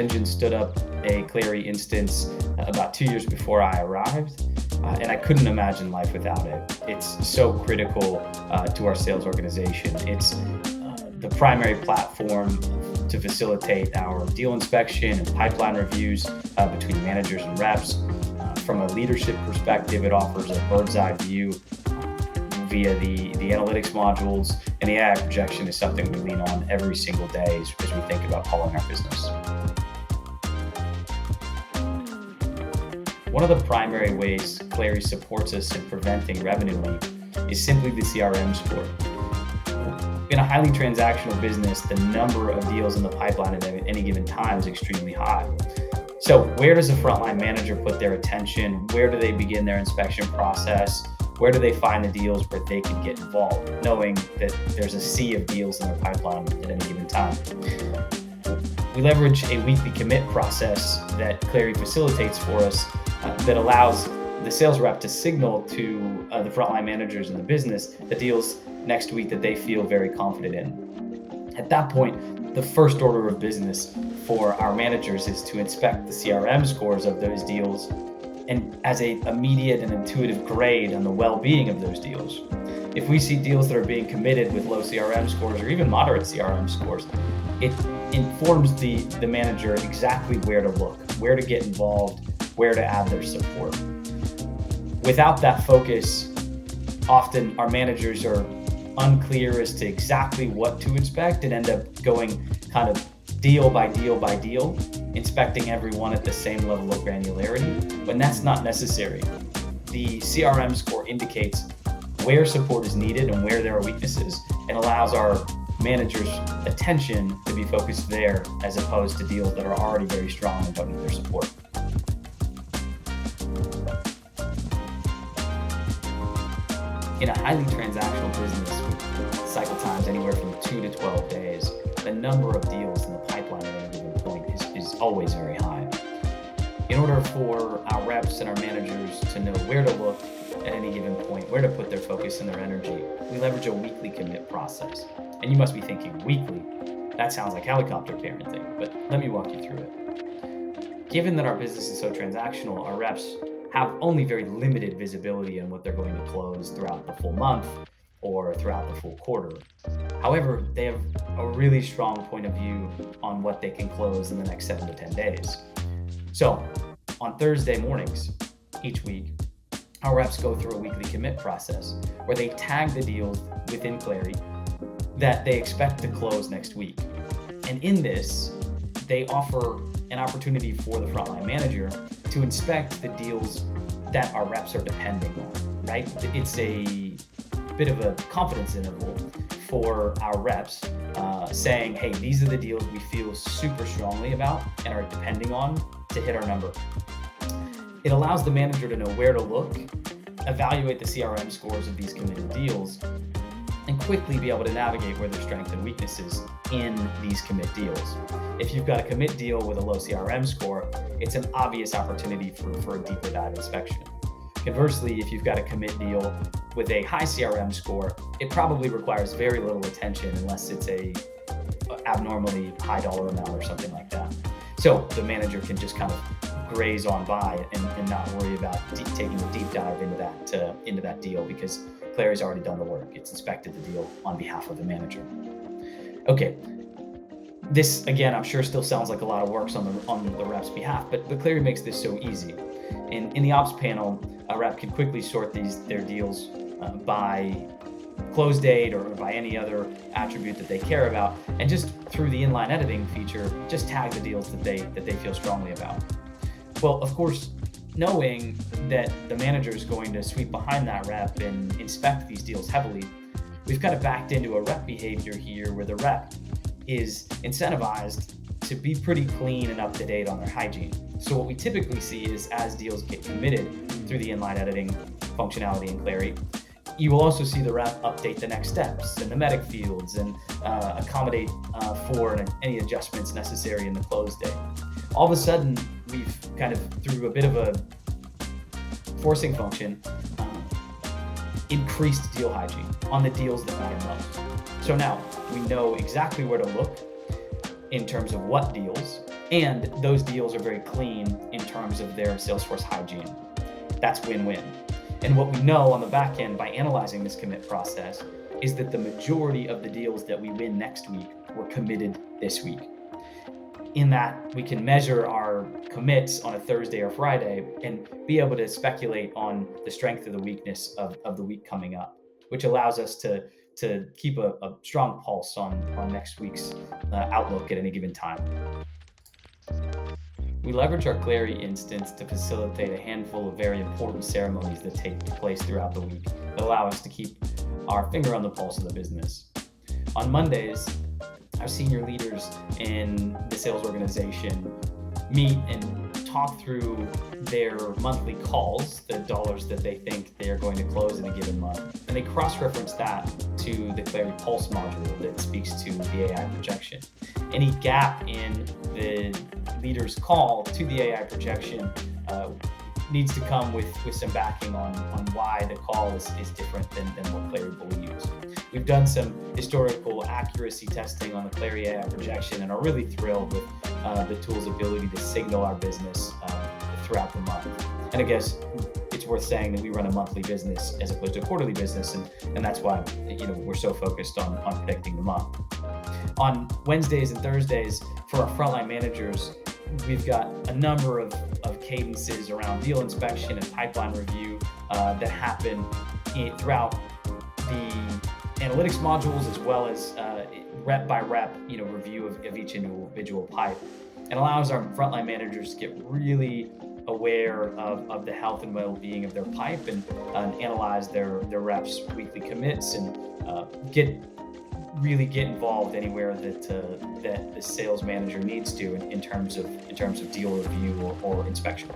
Engine stood up a Clari instance about 2 years before I arrived, and I couldn't imagine life without it. It's so critical to our sales organization. It's the primary platform to facilitate our deal inspection and pipeline reviews between managers and reps. From a leadership perspective, it offers a bird's eye view via the analytics modules, and the AI projection is something we lean on every single day as we think about calling our business. One of the primary ways Clari supports us in preventing revenue leak is simply the CRM score. In a highly transactional business, the number of deals in the pipeline at any given time is extremely high. So where does a frontline manager put their attention? Where do they begin their inspection process? Where do they find the deals where they can get involved, knowing that there's a sea of deals in their pipeline at any given time? We leverage a weekly commit process that Clari facilitates for us that allows the sales rep to signal to the frontline managers in the business the deals next week that they feel very confident in. At that point, the first order of business for our managers is to inspect the CRM scores of those deals and as a immediate and intuitive grade on the well-being of those deals. If we see deals that are being committed with low CRM scores or even moderate CRM scores, it informs the manager exactly where to look, where to get involved, where to add their support. Without that focus, often our managers are unclear as to exactly what to inspect and end up going kind of deal by deal by deal, inspecting everyone at the same level of granularity, when that's not necessary. The CRM score indicates where support is needed and where there are weaknesses, and allows our managers' attention to be focused there as opposed to deals that are already very strong and don't need their support. In a highly transactional business with cycle times anywhere from 2 to 12 days, the number of deals in the pipeline at any given point is always very high. In order for our reps and our managers to know where to look at any given point, where to put their focus and their energy, we leverage a weekly commit process. And you must be thinking, weekly? That sounds like helicopter parenting, but let me walk you through it. Given that our business is so transactional, our reps have only very limited visibility on what they're going to close throughout the full month or throughout the full quarter. However, they have a really strong point of view on what they can close in the next 7 to 10 days. So on Thursday mornings each week, our reps go through a weekly commit process where they tag the deals within Clari that they expect to close next week. And in this, they offer an opportunity for the frontline manager to inspect the deals that our reps are depending on, right? It's a bit of a confidence interval for our reps saying, hey, these are the deals we feel super strongly about and are depending on to hit our number. It allows the manager to know where to look, evaluate the CRM scores of these committed deals, and quickly be able to navigate where their strengths and weaknesses in these commit deals. If you've got a commit deal with a low CRM score, it's an obvious opportunity for a deeper dive inspection. Conversely, if you've got a commit deal with a high CRM score, it probably requires very little attention unless it's a abnormally high dollar amount or something like that. So the manager can just kind of graze on by and not worry about taking a deep dive into that deal because Clari's already done the work. It's inspected the deal on behalf of the manager. Okay, this again, I'm sure still sounds like a lot of work on the rep's behalf, but Clari makes this so easy. In the ops panel, a rep can quickly sort their deals by close date or by any other attribute that they care about, and just through the inline editing feature, just tag the deals that they feel strongly about. Well, of course, knowing that the manager is going to sweep behind that rep and inspect these deals heavily, we've kind of backed into a rep behavior here where the rep is incentivized to be pretty clean and up to date on their hygiene. So what we typically see is as deals get committed through the inline editing functionality in Clari, you will also see the rep update the next steps and the medic fields and accommodate for any adjustments necessary in the close day. All of a sudden, we've kind of, through a bit of a forcing function, increased deal hygiene on the deals that matter most. So now we know exactly where to look in terms of what deals And those deals are very clean in terms of their Salesforce hygiene. That's win-win. And what we know on the back end by analyzing this commit process is that the majority of the deals that we win next week were committed this week. In that we can measure our commits on a Thursday or Friday and be able to speculate on the strength or the weakness of the week coming up, which allows us to keep a strong pulse on next week's outlook at any given time. We leverage our Clari instance to facilitate a handful of very important ceremonies that take place throughout the week that allow us to keep our finger on the pulse of the business. On Mondays, our senior leaders in the sales organization meet and talk through their monthly calls, the dollars that they think they are going to close in a given month. And they cross-reference that to the Clari Pulse module that speaks to the AI projection. Any gap in the leader's call to the AI projection needs to come with some backing on why the call is different than what Clari believes. We've done some historical accuracy testing on the Clari AI projection and are really thrilled with the tool's ability to signal our business throughout the month. And I guess it's worth saying that we run a monthly business as opposed to a quarterly business, and that's why we're so focused on predicting the month. On Wednesdays and Thursdays, for our frontline managers, we've got a number of cadences around deal inspection and pipeline review that happen throughout the analytics modules, as well as rep by rep review of each individual pipe, and allows our frontline managers to get really aware of the health and well-being of their pipe and analyze their reps' weekly commits and get involved anywhere that the sales manager needs to in terms of deal review or inspection.